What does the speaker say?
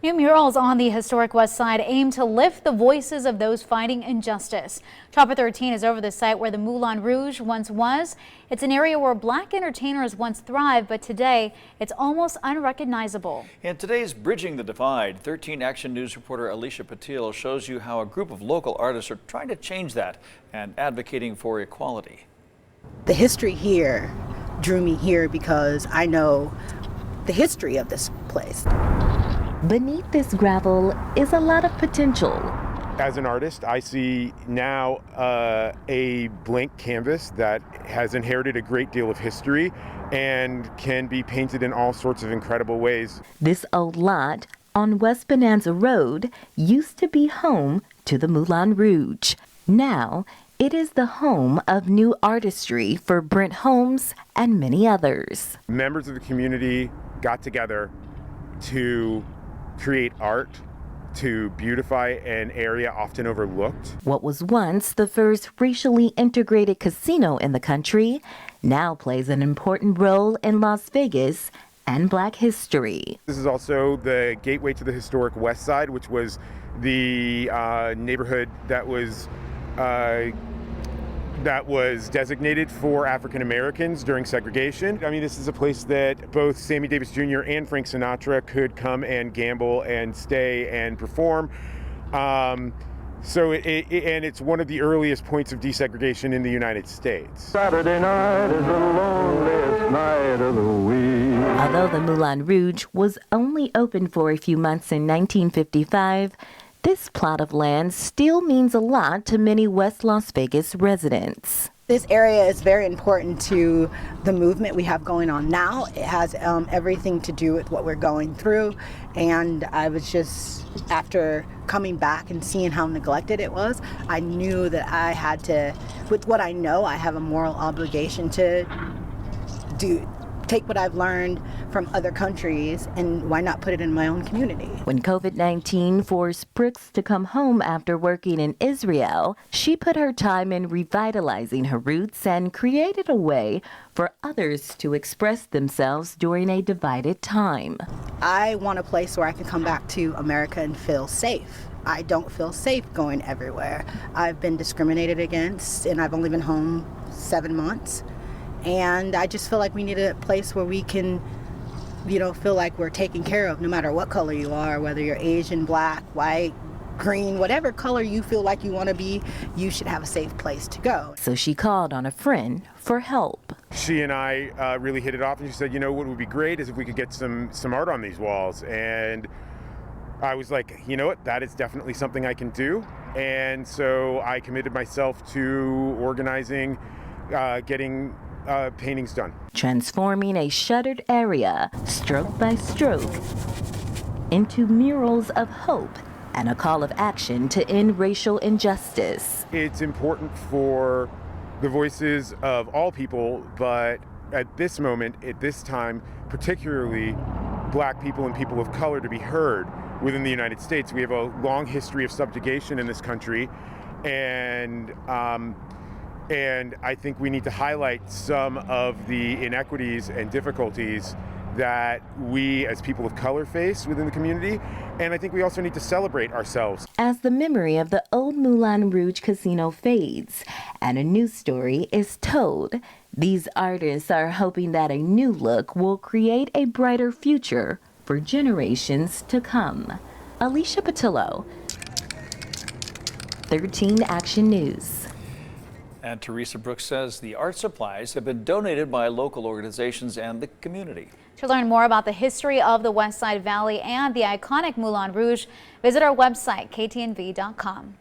New murals on the historic West Side aim to lift the voices of those fighting injustice. Chopper 13 is over the site where the Moulin Rouge once was. It's an area where black entertainers once thrived, but today it's almost unrecognizable. In today's Bridging the Divide, 13 Action News reporter Alicia Patil shows you how a group of local artists are trying to change that and advocating for equality. The history here drew me here because I know the history of this place. Beneath this gravel is a lot of potential. As an artist, I see now a blank canvas that has inherited a great deal of history and can be painted in all sorts of incredible ways. This old lot on West Bonanza Road used to be home to the Moulin Rouge. Now, it is the home of new artistry for Brent Holmes and many others. Members of the community got together to create art to beautify an area often overlooked. What was once the first racially integrated casino in the country now plays an important role in Las Vegas and Black history. This is also the gateway to the historic West Side, which was the neighborhood that was designated for African Americans during segregation. I mean, this is a place that both Sammy Davis Jr. and Frank Sinatra could come and gamble and stay and perform. It's one of the earliest points of desegregation in the United States. Saturday night is the loneliest night of the week. Although the Moulin Rouge was only open for a few months in 1955, this plot of land still means a lot to many West Las Vegas residents. This area is very important to the movement we have going on now. It has everything to do with what we're going through. And I was just, after coming back and seeing how neglected it was, I knew that I had to, with what I know, I have a moral obligation to take what I've learned from other countries and why not put it in my own community. When COVID-19 forced Brooks to come home after working in Israel, she put her time in revitalizing her roots and created a way for others to express themselves during a divided time. I want a place where I can come back to America and feel safe. I don't feel safe going everywhere. I've been discriminated against and I've only been home 7 months. And I just feel like we need a place where we can, feel like we're taken care of no matter what color you are, whether you're Asian, black, white, green, whatever color you feel like you want to be, you should have a safe place to go. So she called on a friend for help. She and I really hit it off, and she said, what would be great is if we could get some art on these walls. And I was like, you know what, that is definitely something I can do. And so I committed myself to organizing, getting paintings done. Transforming a shuttered area, stroke by stroke, into murals of hope and a call of action to end racial injustice. It's important for the voices of all people, but at this moment, at this time, particularly Black people and people of color to be heard within the United States. We have a long history of subjugation in this country, and I think we need to highlight some of the inequities and difficulties that we as people of color face within the community. And I think we also need to celebrate ourselves. As the memory of the old Moulin Rouge casino fades and a new story is told, these artists are hoping that a new look will create a brighter future for generations to come. Alicia Patillo, 13 Action News. And Teresa Brooks says the art supplies have been donated by local organizations and the community. To learn more about the history of the West Side Valley and the iconic Moulin Rouge, visit our website, ktnv.com.